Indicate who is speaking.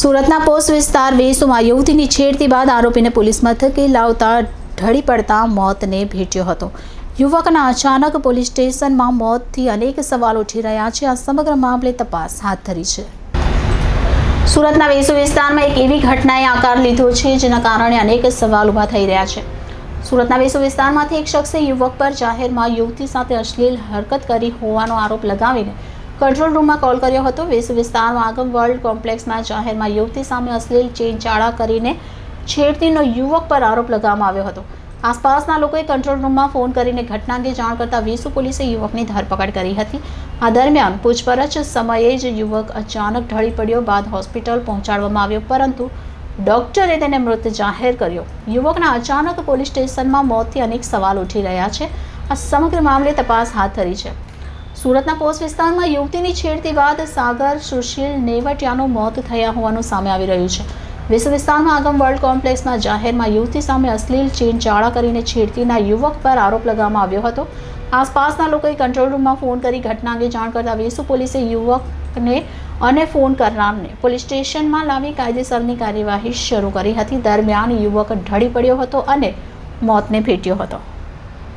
Speaker 1: સુરતના પોસ્ટ વિસ્તાર વેસુમાં યુવતીની છેડતી બાદ આરોપીને પોલીસ મથકે લાવતા ઢળી પડતા મોતને ભેટ્યો હતો. યુવકના અચાનક પોલીસ સ્ટેશનમાં મોતથી અનેક સવાલ ઉઠી રહ્યા છે. આ સમગ્ર મામલે તપાસ હાથ ધરી છે. સુરતના વેસુ વિસ્તારમાં એક એવી ઘટનાએ આકાર લીધો છે જેના કારણે અનેક સવાલ ઊભા થઈ રહ્યા છે. સુરતના વેસુ વિસ્તારમાંથી એક શખ્સે યુવક પર જાહેરમાં યુવતી સાથે અશ્લીલ હરકત કરી હોવાનો આરોપ લગાવીને કંટ્રોલ રૂમમાં કોલ કર્યો હતો. વેસુ વિસ્તારમાં આગમ વર્લ્ડ કોમ્પ્લેક્સમાં જાહેરમાં યુવતી સામે અશ્લીલ ચેનચાળા કરીને છેડતીનો યુવક પર આરોપ લગાવવામાં આવ્યો હતો. આસપાસના લોકોએ કંટ્રોલ રૂમમાં ફોન કરીને ઘટના અંગે જાણ કરતા વેસુ પોલીસે યુવકની ધરપકડ કરી હતી. આ દરમિયાન પૂછપરછ સમયે જ યુવક અચાનક ઢળી પડ્યો બાદ હોસ્પિટલ પહોંચાડવામાં આવ્યો, પરંતુ ડોક્ટરે તેને મૃત જાહેર કર્યો. યુવકના અચાનક પોલીસ સ્ટેશનમાં મોતથી અનેક સવાલ ઉઠી રહ્યા છે. આ સમગ્ર મામલે તપાસ હાથ ધરી છે. સુરતના પોસ્ટ વિસ્તારમાં યુવતીની છેડતી બાદ સાગર સુશીલ નેવટિયાનું મોત થયા હોવાનું સામે આવી રહ્યું છે. વેસુ વિસ્તારમાં આગમ વર્લ્ડ કોમ્પ્લેક્સમાં જાહેરમાં યુવતી સામે અશ્લીલ ચેનચાળા કરીને છેડતીના યુવક પર આરોપ લગાવવામાં આવ્યો હતો. આસપાસના લોકોએ કંટ્રોલ રૂમમાં ફોન કરી ઘટના અંગે જાણ કરતા વેસુ પોલીસે યુવકને અને ફોન કરનારને પોલીસ સ્ટેશનમાં લાવી કાયદેસરની કાર્યવાહી શરૂ કરી હતી. દરમિયાન યુવક ઢળી પડ્યો હતો અને મોતને ભેટ્યો હતો.